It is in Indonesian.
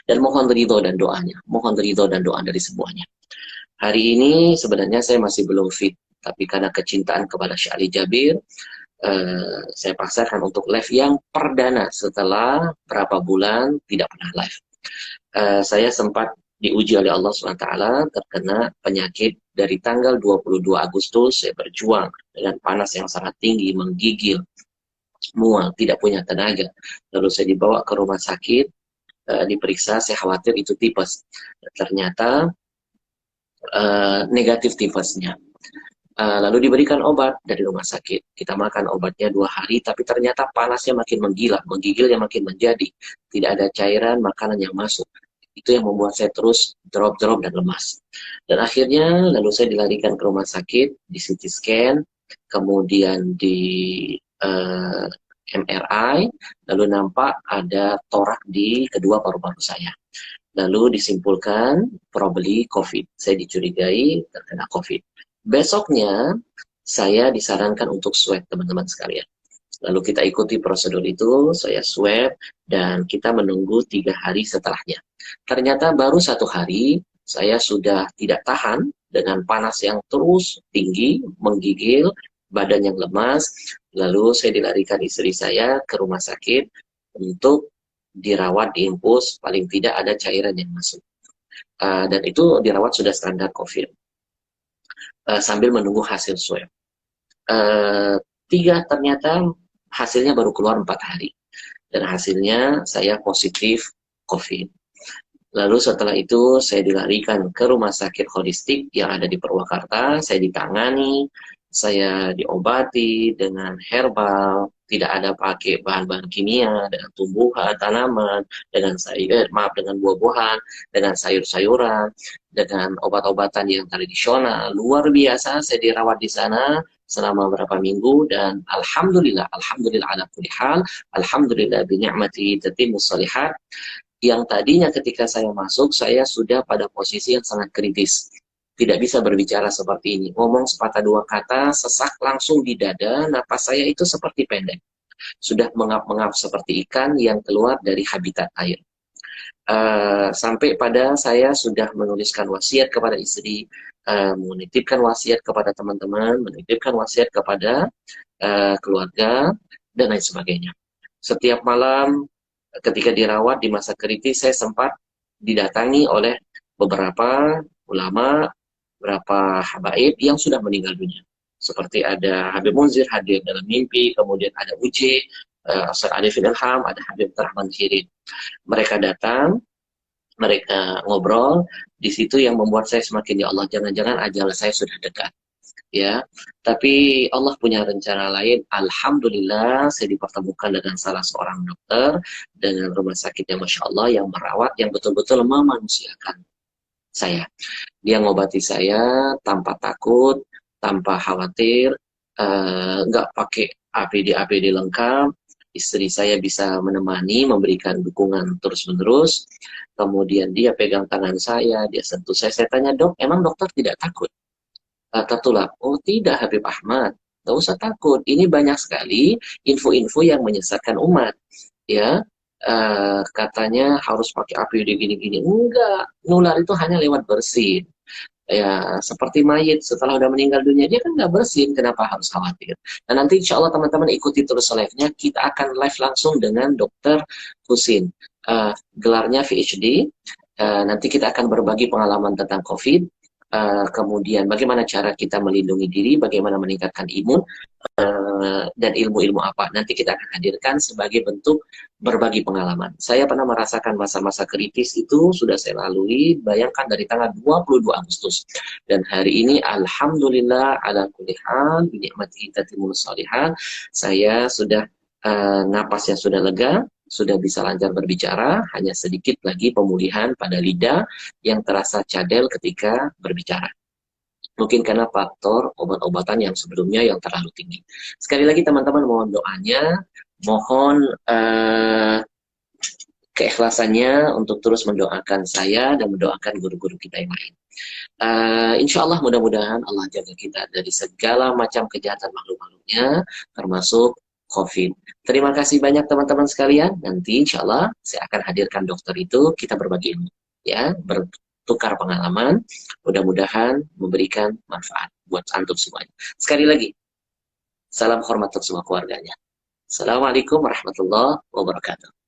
Dan mohon ridho dan doanya, mohon ridho dan doa dari semuanya. Hari ini sebenarnya saya masih belum fit, tapi karena kecintaan kepada Syekh Ali Jabir, saya paksakan untuk live yang perdana setelah berapa bulan tidak pernah live. Saya sempat diuji oleh Allah SWT terkena penyakit dari tanggal 22 Agustus. Saya berjuang dengan panas yang sangat tinggi, menggigil, mual, tidak punya tenaga. Lalu saya dibawa ke rumah sakit, diperiksa, saya khawatir itu tipes. Ternyata negatif tipesnya. Lalu diberikan obat dari rumah sakit. Kita makan obatnya 2 hari, tapi ternyata panasnya makin menggila, menggigilnya makin menjadi. Tidak ada cairan makanan yang masuk. Itu yang membuat saya terus drop-drop dan lemas. Dan akhirnya lalu saya dilarikan ke rumah sakit, di CT scan, kemudian di uh, MRI, lalu nampak ada torak di kedua paru-paru saya. Lalu disimpulkan probably COVID. Saya dicurigai terkena COVID. Besoknya saya disarankan untuk swab, teman-teman sekalian. Lalu kita ikuti prosedur itu, saya swab, dan kita menunggu 3 hari setelahnya. Ternyata baru 1 hari, saya sudah tidak tahan dengan panas yang terus tinggi, menggigil, badan yang lemas. Lalu saya dilarikan istri saya ke rumah sakit untuk dirawat, diinfus, paling tidak ada cairan yang masuk. Dan itu dirawat sudah standar COVID. Sambil menunggu hasil swab. Uh, ternyata hasilnya baru keluar 4 hari. Dan hasilnya saya positif COVID. Lalu setelah itu saya dilarikan ke rumah sakit holistik yang ada di Purwakarta. Saya ditangani, saya diobati dengan herbal, tidak ada pakai bahan-bahan kimia, dengan tumbuhan, tanaman, dengan sayur, maaf, dengan buah-buahan, dengan sayur-sayuran, dengan obat-obatan yang tradisional. Luar biasa, saya dirawat di sana selama beberapa minggu dan alhamdulillah, alhamdulillah ala kulli hal, alhamdulillah bi ni'mati tatimmus shalihat. Yang tadinya ketika saya masuk, saya sudah pada posisi yang sangat kritis. Tidak bisa berbicara seperti ini. Ngomong sepatah dua kata, sesak langsung di dada, napas saya itu seperti pendek. Sudah mengap-mengap seperti ikan yang keluar dari habitat air. Sampai pada saya sudah menuliskan wasiat kepada istri, menitipkan wasiat kepada teman-teman, menitipkan wasiat kepada keluarga, dan lain sebagainya. Setiap malam ketika dirawat di masa kritis, saya sempat didatangi oleh beberapa ulama, beberapa habaib yang sudah meninggal dunia. Seperti ada Habib Munzir hadir dalam mimpi, kemudian ada UJ, Ustaz Arifin Ilham, ada Habib Rahman Kirin. Mereka datang, mereka ngobrol, di situ yang membuat saya semakin, ya Allah, jangan-jangan ajal saya sudah dekat. Ya, tapi Allah punya rencana lain. Alhamdulillah saya dipertemukan dengan salah seorang dokter dengan rumah sakit yang Masya Allah yang merawat, yang betul-betul memanusiakan saya. Dia ngobati saya tanpa takut, tanpa khawatir, nggak pakai APD-APD lengkap. Istri saya bisa menemani, memberikan dukungan terus-menerus. Kemudian dia pegang tangan saya, dia sentuh saya. Saya tanya, dok, emang dokter tidak takut? Tertular. Oh tidak, Habib Ahmad, nggak usah takut. Ini banyak sekali info-info yang menyesatkan umat. Ya, katanya harus pakai APD gini-gini. Enggak, nular itu hanya lewat bersin. Ya, seperti mayit setelah udah meninggal dunia, dia kan nggak bersin, kenapa harus khawatir? Dan nanti insya Allah teman-teman ikuti terus live-nya, kita akan live langsung dengan Dokter Husin. Gelarnya PhD, nanti kita akan berbagi pengalaman tentang COVID, kemudian bagaimana cara kita melindungi diri, bagaimana meningkatkan imun, dan ilmu-ilmu apa. Nanti kita akan hadirkan sebagai bentuk berbagi pengalaman. Saya pernah merasakan masa-masa kritis itu sudah saya lalui, bayangkan dari tanggal 22 Agustus. Dan hari ini Alhamdulillah ala kulli hal, binikmati tatimmus shalihat, saya sudah napasnya sudah lega, sudah bisa lancar berbicara, hanya sedikit lagi pemulihan pada lidah yang terasa cadel ketika berbicara. Mungkin karena faktor obat-obatan yang sebelumnya yang terlalu tinggi. Sekali lagi teman-teman mohon doanya, mohon keikhlasannya untuk terus mendoakan saya dan mendoakan guru-guru kita yang lain. Insya Allah mudah-mudahan Allah jaga kita dari segala macam kejahatan makhluk-makhluknya, termasuk COVID. Terima kasih banyak teman-teman sekalian. Nanti insya Allah saya akan hadirkan dokter itu, kita berbagi ilmu. Ya, bertukar pengalaman. Mudah-mudahan memberikan manfaat buat antum semuanya. Sekali lagi, salam hormat untuk semua keluarganya. Assalamualaikum warahmatullahi wabarakatuh.